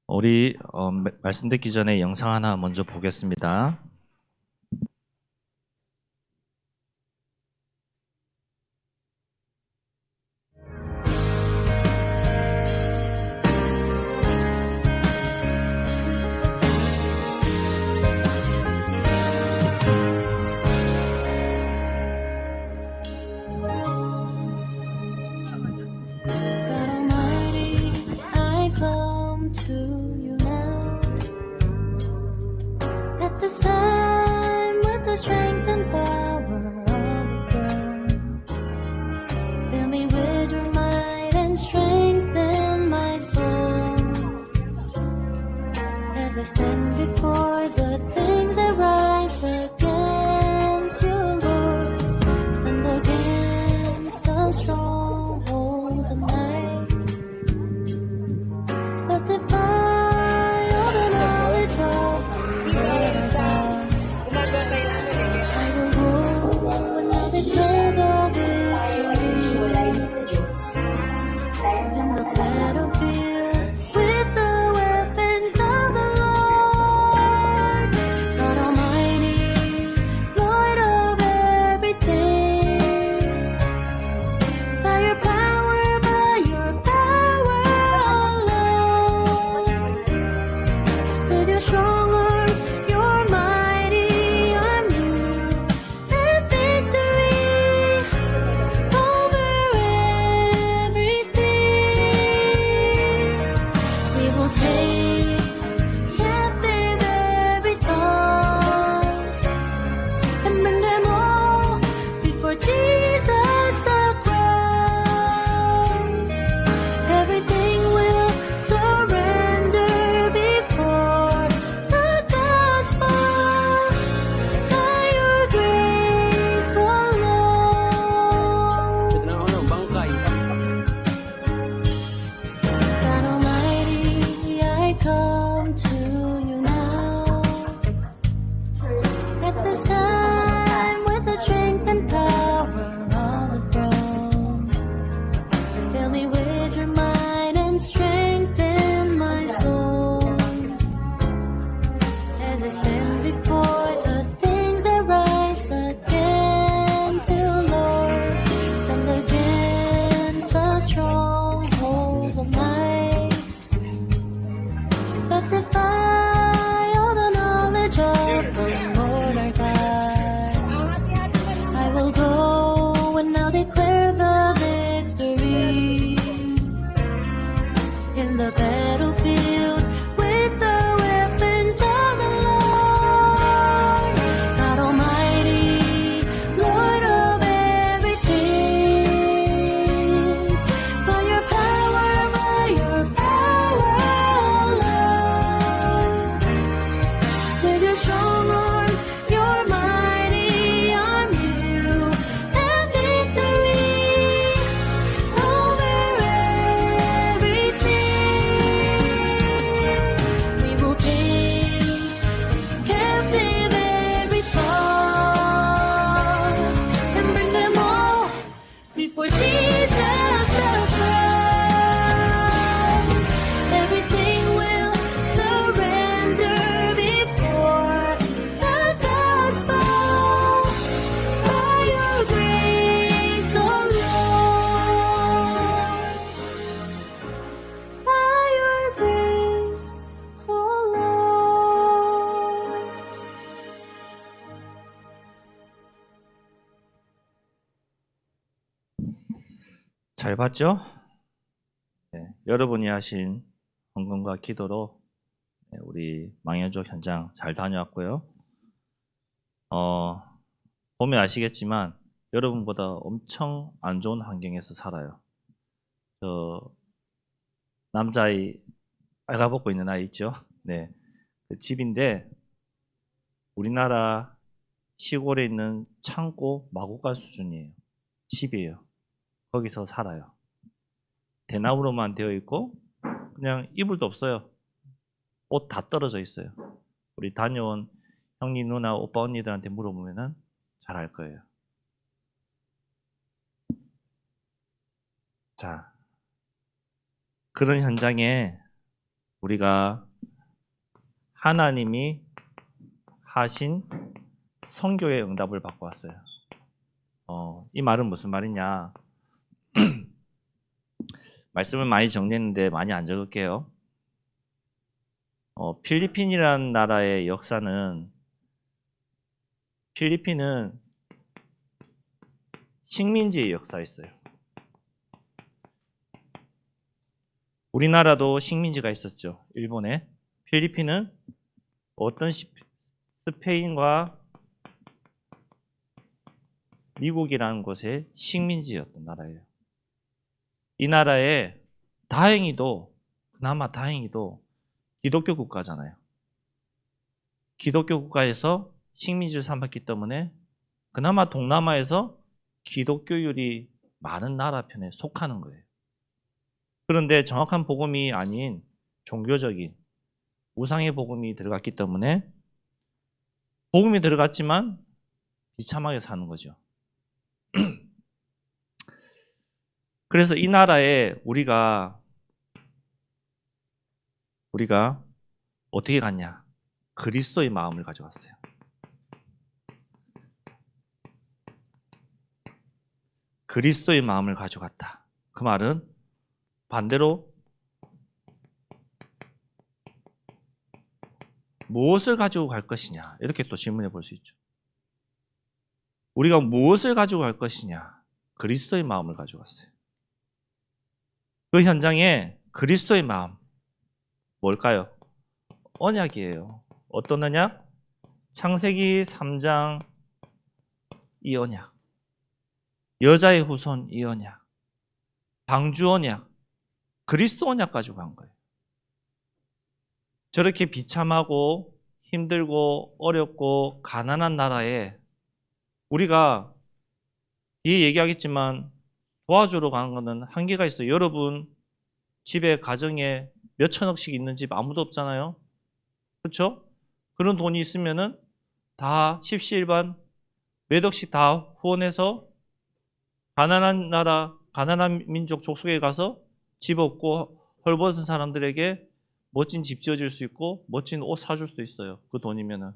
우리 말씀 듣기 전에 영상 하나 먼저 보겠습니다. God Almighty, I come to you now. At this time, with the strength and power of the throne, fill me with your might and strengthen my soul. As I stand before the things that rise against you, Lord, stand against the stronghold of night. Let the fire of the knowledge of your God. I will go and I declare the victory in the battlefield with the weapons of the Lord. God Almighty, Lord of everything. By your power alone. With your strong arm, your mighty arm, you have victory over everything. We will take captive every thought and bring them all before Jesus the Christ. Everything will surrender before the gospel by your grace alone. God Almighty, I come to you now. At this time, with the strength and power of the throne, fill me with your might and strengthen my soul. As I stand before the things that rise against you, Lord, stand against the strongholds of night. Let the fire, the knowledge of the Lord our God. I will go and now declare the victory in the battlefield with the weapons of the Lord. God Almighty, Lord of everything. By your power alone. With your strong arm, your mighty arm, you have victory over everything. We will take captive every thought and bring them all before Jesus the Christ. Everything will surrender before the gospel by your grace alone. By your grace alone. 잘 봤죠? 네, 여러분이 하신 헌금과 기도로 우리 망연족 현장 잘 다녀왔고요. 보면 아시겠지만 여러분보다 엄청 안 좋은 환경에서 살아요. 저 남자아이 빨가벗고 있는 아이 있죠? 네, 그 집인데 우리나라 시골에 있는 창고 마구간 수준이에요. 집이에요. 거기서 살아요. 대나무로만 되어 있고 그냥 이불도 없어요. 옷 다 떨어져 있어요. 우리 다녀온 형님, 누나, 오빠, 언니들한테 물어보면은 잘 알 거예요. 자, 그런 현장에 우리가 하나님이 하신 선교의 응답을 받고 왔어요. 이 말은 무슨 말이냐? 말씀을 많이 정리했는데 많이 안 적을게요. 필리핀이라는 나라의 역사는, 필리핀은 식민지의 역사가 있어요. 우리나라도 식민지가 있었죠. 일본에. 필리핀은 어떤 스페인과 미국이라는 곳의 식민지였던 나라예요. 이 나라에 그나마 다행히도 기독교 국가잖아요. 기독교 국가에서 식민지를 삼았기 때문에 그나마 동남아에서 기독교율이 많은 나라 편에 속하는 거예요. 그런데 정확한 복음이 아닌 종교적인 우상의 복음이 들어갔기 때문에 복음이 들어갔지만 비참하게 사는 거죠. 그래서 이 나라에 우리가 어떻게 갔냐? 그리스도의 마음을 가져왔어요. 그리스도의 마음을 가져갔다. 그 말은 반대로 무엇을 가지고 갈 것이냐? 이렇게 또 질문해 볼 수 있죠. 우리가 무엇을 가지고 갈 것이냐? 그리스도의 마음을 가져갔어요. 그 현장에 그리스도의 마음, 뭘까요? 언약이에요. 어떤 언약? 창세기 3장 이 언약, 여자의 후손 이 언약, 방주 언약, 그리스도 언약 가지고 간 거예요. 저렇게 비참하고 힘들고 어렵고 가난한 나라에 우리가 얘기하겠지만 도와주러 가는 것은 한계가 있어요. 여러분 집에 가정에 몇 천억씩 있는 집 아무도 없잖아요. 그렇죠? 그런 돈이 있으면은 다 십시일반 몇 억씩 다 후원해서 가난한 나라, 가난한 민족 족속에 가서 집 없고 헐벗은 사람들에게 멋진 집 지어줄 수 있고 멋진 옷 사줄 수도 있어요. 그 돈이면은.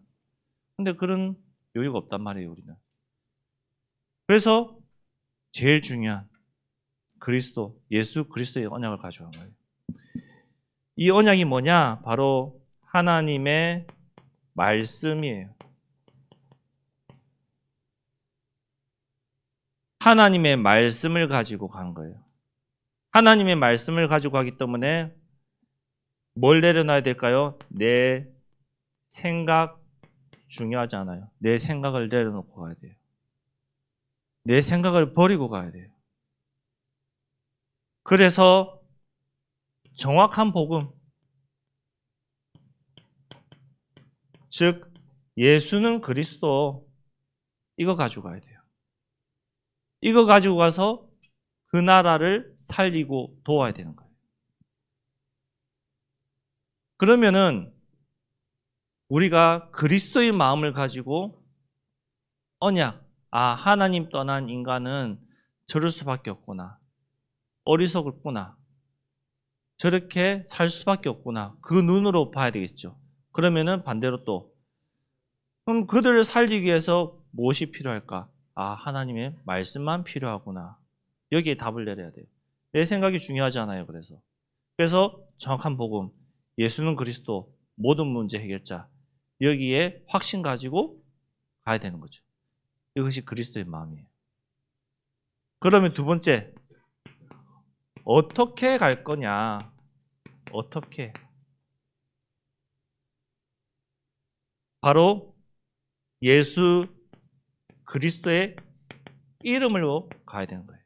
근데 그런 여유가 없단 말이에요, 우리는. 그래서 제일 중요한 그리스도, 예수 그리스도의 언약을 가져간 거예요. 이 언약이 뭐냐? 바로 하나님의 말씀이에요. 하나님의 말씀을 가지고 간 거예요. 하나님의 말씀을 가지고 가기 때문에 뭘 내려놔야 될까요? 내 생각 중요하지 않아요. 내 생각을 내려놓고 가야 돼요. 내 생각을 버리고 가야 돼요. 그래서 정확한 복음, 즉 예수는 그리스도, 이거 가지고 가야 돼요. 이거 가지고 가서 그 나라를 살리고 도와야 되는 거예요. 그러면은 우리가 그리스도의 마음을 가지고 언약, 하나님 떠난 인간은 저럴 수밖에 없구나. 어리석을구나. 저렇게 살 수밖에 없구나. 그 눈으로 봐야 되겠죠. 그러면은 반대로 또 그럼 그들을 살리기 위해서 무엇이 필요할까? 하나님의 말씀만 필요하구나. 여기에 답을 내려야 돼요. 내 생각이 중요하잖아요. 그래서 정확한 복음, 예수는 그리스도, 모든 문제 해결자, 여기에 확신 가지고 가야 되는 거죠. 이것이 그리스도의 마음이에요. 그러면 두 번째, 어떻게 갈 거냐? 어떻게? 바로 예수 그리스도의 이름으로 가야 되는 거예요.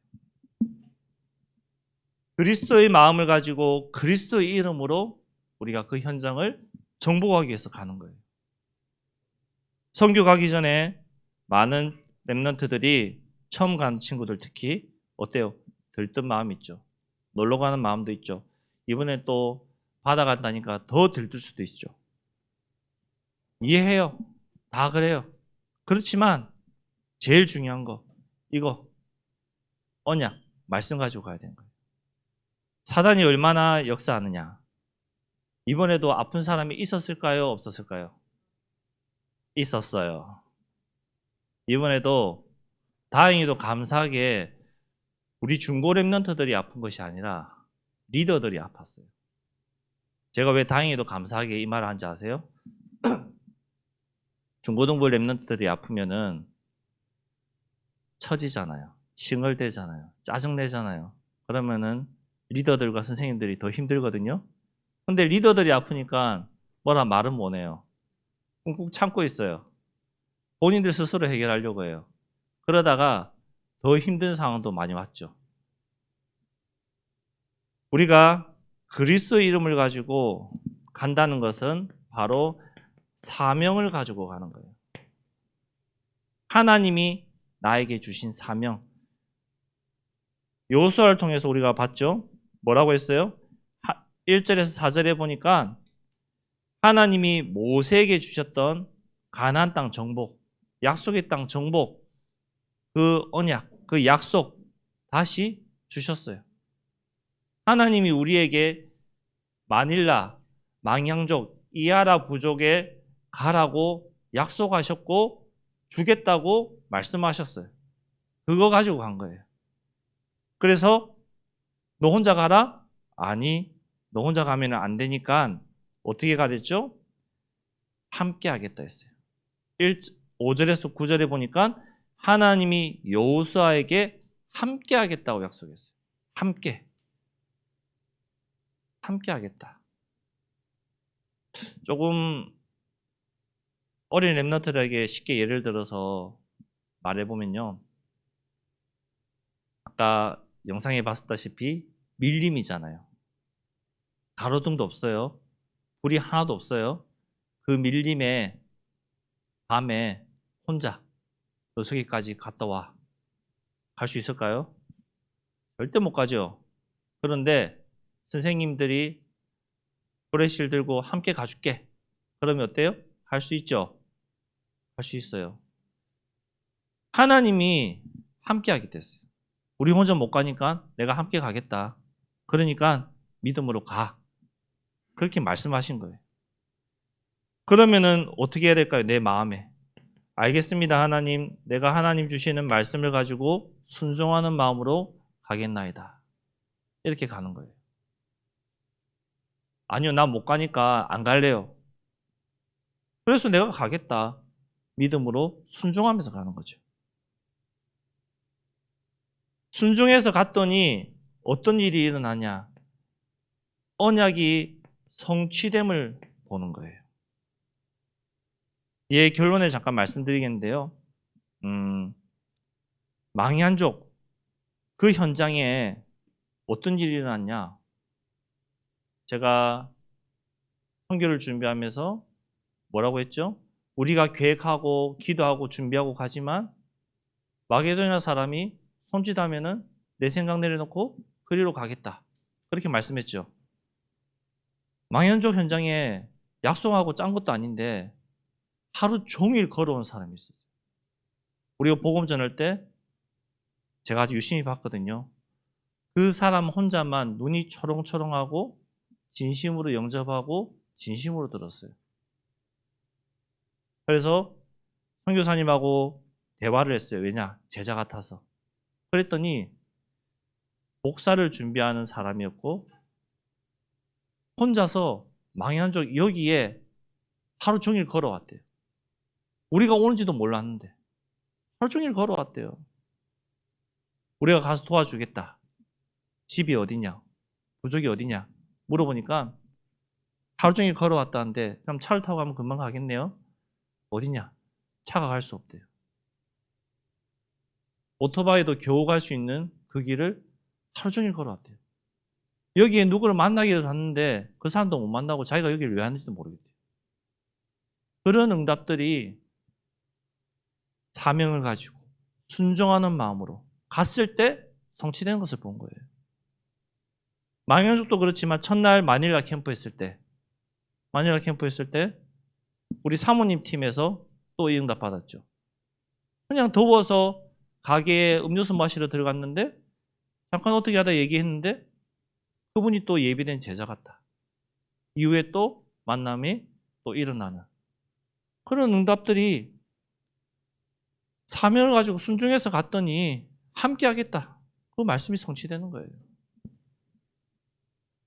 그리스도의 마음을 가지고 그리스도의 이름으로 우리가 그 현장을 정복하기 위해서 가는 거예요. 선교 가기 전에 많은 렘넌트들이 처음 간 친구들 특히 어때요? 들뜬 마음 있죠. 놀러 가는 마음도 있죠. 이번에 또 바다 간다니까 더 들뜰 수도 있죠. 이해해요. 다 그래요. 그렇지만 제일 중요한 거 이거 언약, 말씀 가지고 가야 되는 거예요. 사단이 얼마나 역사하느냐. 이번에도 아픈 사람이 있었을까요? 없었을까요? 있었어요. 이번에도 다행히도 감사하게 우리 중고 랩런트들이 아픈 것이 아니라 리더들이 아팠어요. 제가 왜 다행히도 감사하게 이 말을 한지 아세요? 중고등부 랩런트들이 아프면은 처지잖아요. 칭얼대잖아요. 짜증내잖아요. 그러면은 리더들과 선생님들이 더 힘들거든요. 근데 리더들이 아프니까 뭐라 말은 못 해요. 꾹꾹 참고 있어요. 본인들 스스로 해결하려고 해요. 그러다가 더 힘든 상황도 많이 왔죠. 우리가 그리스도의 이름을 가지고 간다는 것은 바로 사명을 가지고 가는 거예요. 하나님이 나에게 주신 사명. 여호수아를 통해서 우리가 봤죠? 뭐라고 했어요? 1절에서 4절에 보니까 하나님이 모세에게 주셨던 가나안 땅 정복, 약속의 땅 정복, 그 언약, 그 약속 다시 주셨어요. 하나님이 우리에게 마닐라, 망향족, 이하라 부족에 가라고 약속하셨고 주겠다고 말씀하셨어요. 그거 가지고 간 거예요. 그래서 너 혼자 가라? 아니, 너 혼자 가면 안 되니까 어떻게 가랬죠? 함께 하겠다 했어요. 5절에서 9절에 보니까 하나님이 여호수아에게 함께 하겠다고 약속했어요. 함께 하겠다. 조금 어린 랩런트들에게 쉽게 예를 들어서 말해보면요. 아까 영상에 봤다시피 밀림이잖아요. 가로등도 없어요. 불이 하나도 없어요. 그 밀림에 밤에 혼자 너 저기까지 갔다 와. 갈 수 있을까요? 절대 못 가죠. 그런데 선생님들이 브레실 들고 함께 가줄게. 그러면 어때요? 갈 수 있죠? 갈 수 있어요. 하나님이 함께 하겠다 했어요. 우리 혼자 못 가니까 내가 함께 가겠다. 그러니까 믿음으로 가. 그렇게 말씀하신 거예요. 그러면은 어떻게 해야 될까요? 내 마음에. 알겠습니다, 하나님. 내가 하나님 주시는 말씀을 가지고 순종하는 마음으로 가겠나이다. 이렇게 가는 거예요. 아니요, 나 못 가니까 안 갈래요. 그래서 내가 가겠다. 믿음으로 순종하면서 가는 거죠. 순종해서 갔더니 어떤 일이 일어나냐? 언약이 성취됨을 보는 거예요. 예, 결론에 잠깐 말씀드리겠는데요. 망향족 그 현장에 어떤 일이 일어났냐? 제가 선교를 준비하면서 뭐라고 했죠? 우리가 계획하고 기도하고 준비하고 가지만 마게도냐 사람이 손짓하면은 내 생각 내려놓고 그리로 가겠다. 그렇게 말씀했죠. 망향족 현장에 약속하고 짠 것도 아닌데 하루 종일 걸어온 사람이 있었어요. 우리가 복음 전할 때 제가 아주 유심히 봤거든요. 그 사람 혼자만 눈이 초롱초롱하고 진심으로 영접하고 진심으로 들었어요. 그래서 선교사님하고 대화를 했어요. 왜냐? 제자 같아서. 그랬더니 목사를 준비하는 사람이었고 혼자서 망향족 여기에 하루 종일 걸어왔대요. 우리가 오는지도 몰랐는데 하루 종일 걸어왔대요. 우리가 가서 도와주겠다. 집이 어디냐? 부족이 어디냐? 물어보니까 하루 종일 걸어왔다는데 그럼 차를 타고 가면 금방 가겠네요. 어디냐? 차가 갈 수 없대요. 오토바이도 겨우 갈 수 있는 그 길을 하루 종일 걸어왔대요. 여기에 누구를 만나기도 갔는데 그 사람도 못 만나고 자기가 여기를 왜 왔는지도 모르겠대요. 그런 응답들이 사명을 가지고 순종하는 마음으로 갔을 때 성취되는 것을 본 거예요. 망향족도 그렇지만 첫날 마닐라 캠프 했을 때 우리 사모님 팀에서 또 이 응답 받았죠. 그냥 더워서 가게에 음료수 마시러 들어갔는데 잠깐 어떻게 하다 얘기했는데 그분이 또 예비된 제자 같다. 이후에 또 만남이 또 일어나는 그런 응답들이 사명을 가지고 순종해서 갔더니 함께 하겠다. 그 말씀이 성취되는 거예요.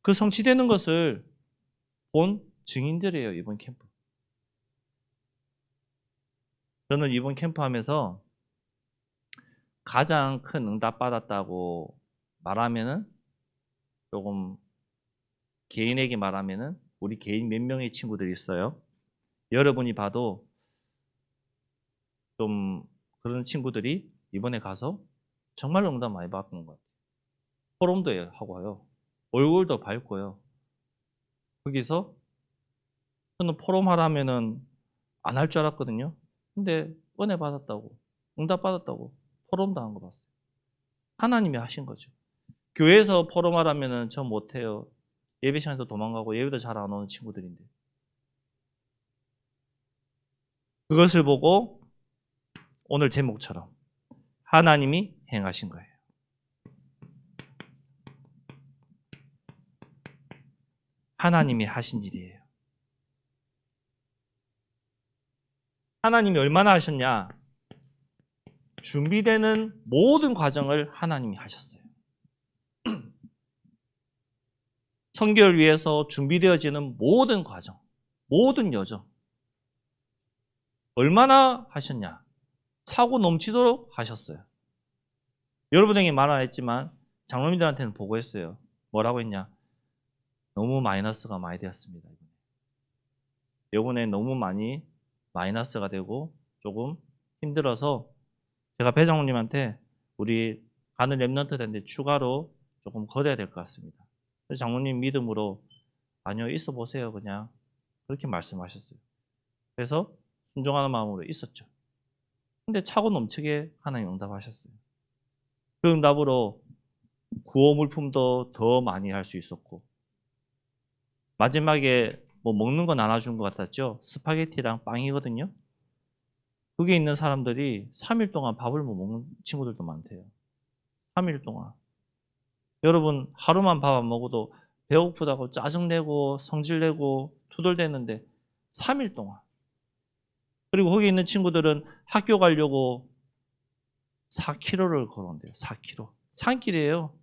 그 성취되는 것을 본 증인들이에요. 이번 캠프. 저는 이번 캠프 하면서 가장 큰 응답 받았다고 말하면은 조금 개인에게 말하면은 우리 개인 몇 명의 친구들이 있어요. 여러분이 봐도 좀 그런 친구들이 이번에 가서 정말 응답 많이 받는 것 같아요. 포럼도 하고요. 얼굴도 밝고요. 거기서 저는 포럼 하라면은 안 할 줄 알았거든요. 근데 은혜 받았다고, 응답 받았다고 포럼도 한 거 봤어요. 하나님이 하신 거죠. 교회에서 포럼 하라면은 저 못해요. 예배 시간에서 도망가고 예배도 잘 안 오는 친구들인데. 그것을 보고 오늘 제목처럼 하나님이 행하신 거예요. 하나님이 하신 일이에요. 하나님이 얼마나 하셨냐? 준비되는 모든 과정을 하나님이 하셨어요. 성결을 위해서 준비되어지는 모든 과정, 모든 여정. 얼마나 하셨냐? 차고 넘치도록 하셨어요. 여러분에게 말 안 했지만 장로님들한테는 보고했어요. 뭐라고 했냐? 너무 마이너스가 많이 되었습니다. 이번에 너무 많이 마이너스가 되고 조금 힘들어서 제가 배 장로님한테 우리 가는 랩런트 되는데 추가로 조금 거둬야 될 것 같습니다. 그래서 장로님 믿음으로 아니요 있어 보세요 그냥 그렇게 말씀하셨어요. 그래서 순종하는 마음으로 있었죠. 근데 차고 넘치게 하나님 응답하셨어요. 그 응답으로 구호 물품도 더 많이 할 수 있었고 마지막에 뭐 먹는 거 나눠준 것 같았죠. 스파게티랑 빵이거든요. 그게 있는 사람들이 3일 동안 밥을 못 먹는 친구들도 많대요. 3일 동안. 여러분 하루만 밥 안 먹어도 배고프다고 짜증내고 성질내고 투덜대는데 3일 동안. 그리고 거기 있는 친구들은 학교 가려고 4km를 걸어온대요. 4km. 산길이에요.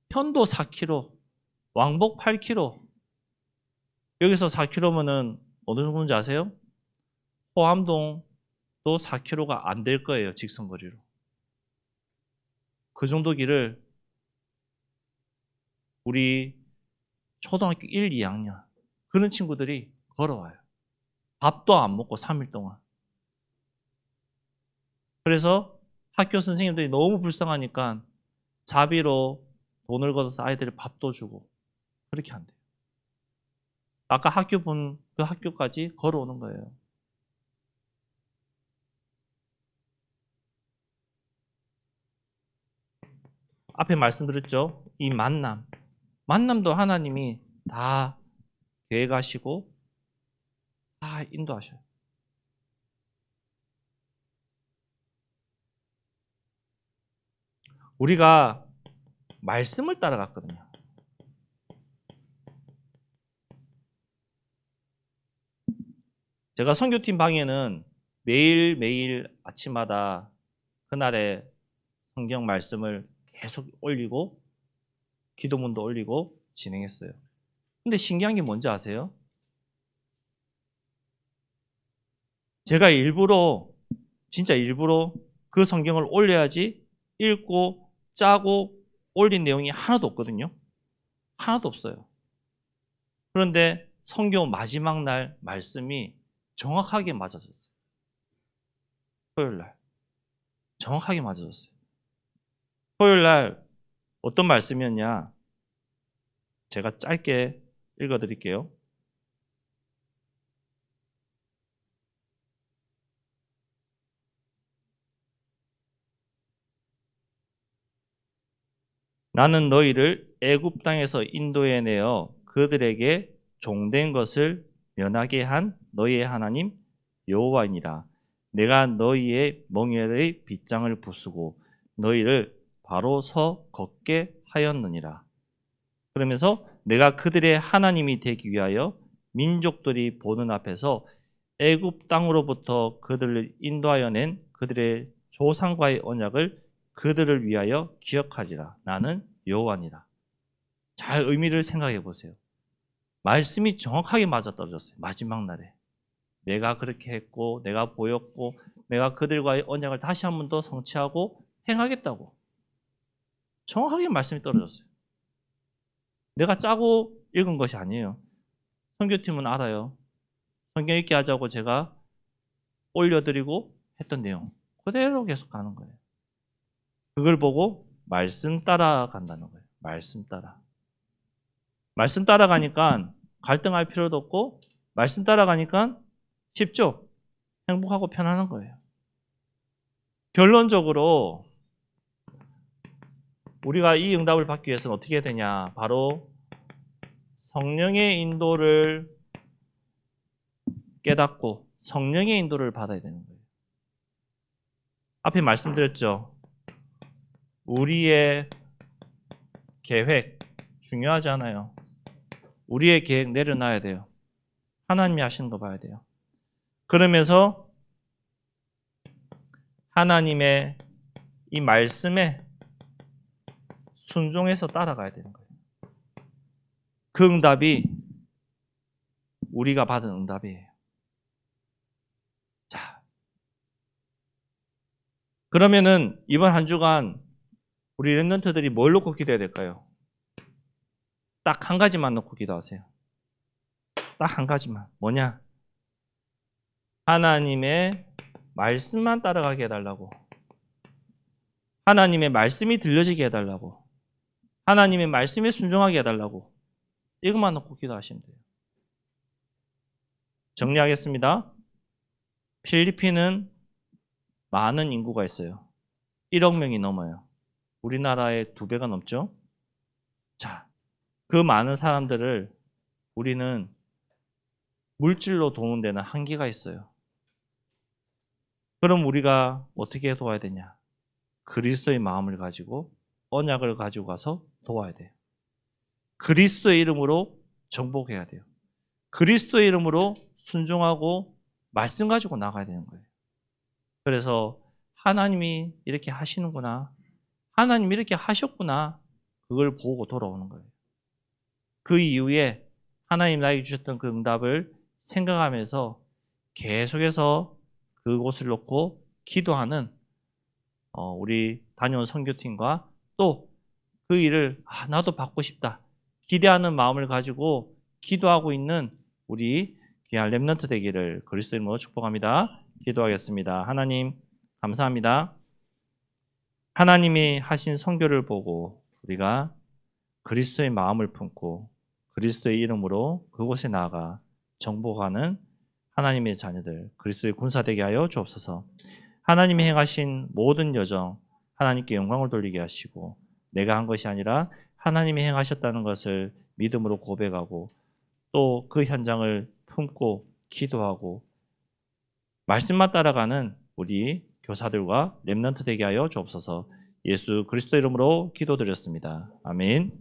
편도 4km, 왕복 8km. 여기서 4km면은 어느 정도인지 아세요? 호암동도 4km가 안 될 거예요. 직선거리로. 그 정도 길을 우리 초등학교 1, 2학년 그런 친구들이 걸어와요. 밥도 안 먹고 3일 동안. 그래서 학교 선생님들이 너무 불쌍하니까 자비로 돈을 걷어서 아이들이 밥도 주고 그렇게 한대요. 아까 학교 본 그 학교까지 걸어오는 거예요. 앞에 말씀드렸죠? 이 만남도 하나님이 다 계획하시고 다 인도하셔요. 우리가 말씀을 따라갔거든요. 제가 선교팀 방에는 매일매일 아침마다 그날의 성경 말씀을 계속 올리고 기도문도 올리고 진행했어요. 근데 신기한 게 뭔지 아세요? 제가 진짜 일부러 그 성경을 올려야지 읽고 짜고 올린 내용이 하나도 없거든요. 하나도 없어요. 그런데 성경 마지막 날 말씀이 정확하게 맞아졌어요. 토요일 날. 정확하게 맞아졌어요. 토요일 날 어떤 말씀이었냐? 제가 짧게 읽어드릴게요. 나는 너희를 애굽 땅에서 인도해내어 그들에게 종된 것을 면하게 한 너희의 하나님 여호와이니라. 내가 너희의 멍에의 빗장을 부수고 너희를 바로 서 걷게 하였느니라. 그러면서 내가 그들의 하나님이 되기 위하여 민족들이 보는 앞에서 애굽 땅으로부터 그들을 인도하여 낸 그들의 조상과의 언약을 그들을 위하여 기억하리라. 나는 여호와니라. 잘 의미를 생각해 보세요. 말씀이 정확하게 맞아떨어졌어요. 마지막 날에. 내가 그렇게 했고 내가 보였고 내가 그들과의 언약을 다시 한 번 더 성취하고 행하겠다고. 정확하게 말씀이 떨어졌어요. 내가 짜고 읽은 것이 아니에요. 선교팀은 알아요. 성경 읽게 하자고 제가 올려드리고 했던 내용 그대로 계속 가는 거예요. 그걸 보고 말씀 따라간다는 거예요. 말씀 따라. 말씀 따라가니까 갈등할 필요도 없고 말씀 따라가니까 쉽죠? 행복하고 편안한 거예요. 결론적으로 우리가 이 응답을 받기 위해서는 어떻게 해야 되냐? 바로 성령의 인도를 깨닫고 성령의 인도를 받아야 되는 거예요. 앞에 말씀드렸죠. 우리의 계획 중요하지 않아요. 우리의 계획 내려놔야 돼요. 하나님이 하시는 거 봐야 돼요. 그러면서 하나님의 이 말씀에 순종해서 따라가야 되는 거예요. 그 응답이 우리가 받은 응답이에요. 자, 그러면은 이번 한 주간 우리 랩런트들이 뭘 놓고 기도해야 될까요? 딱 한 가지만 놓고 기도하세요. 딱 한 가지만. 뭐냐? 하나님의 말씀만 따라가게 해달라고. 하나님의 말씀이 들려지게 해달라고. 하나님의 말씀에 순종하게 해달라고. 이것만 놓고 기도하시면 돼요. 정리하겠습니다. 필리핀은 많은 인구가 있어요. 1억 명이 넘어요. 우리나라의 2배가 넘죠? 자, 그 많은 사람들을 우리는 물질로 도우는 데는 한계가 있어요. 그럼 우리가 어떻게 도와야 되냐? 그리스도의 마음을 가지고 언약을 가지고 가서 도와야 돼요. 그리스도의 이름으로 정복해야 돼요. 그리스도의 이름으로 순종하고 말씀 가지고 나가야 되는 거예요. 그래서 하나님이 이렇게 하시는구나. 하나님이 이렇게 하셨구나. 그걸 보고 돌아오는 거예요. 그 이후에 하나님 나에게 주셨던 그 응답을 생각하면서 계속해서 그곳을 놓고 기도하는 우리 다녀온 선교팀과 또 그 일을 나도 받고 싶다. 기대하는 마음을 가지고 기도하고 있는 우리 귀한 렘넌트 되기를 그리스도 이름으로 축복합니다. 기도하겠습니다. 하나님 감사합니다. 하나님이 하신 선교를 보고 우리가 그리스도의 마음을 품고 그리스도의 이름으로 그곳에 나아가 정복하는 하나님의 자녀들 그리스도의 군사 되게 하여 주옵소서. 하나님이 행하신 모든 여정 하나님께 영광을 돌리게 하시고 내가 한 것이 아니라 하나님이 행하셨다는 것을 믿음으로 고백하고 또 그 현장을 품고 기도하고 말씀만 따라가는 우리 교사들과 렘넌트 되게 하여 주옵소서. 예수 그리스도 이름으로 기도드렸습니다. 아멘.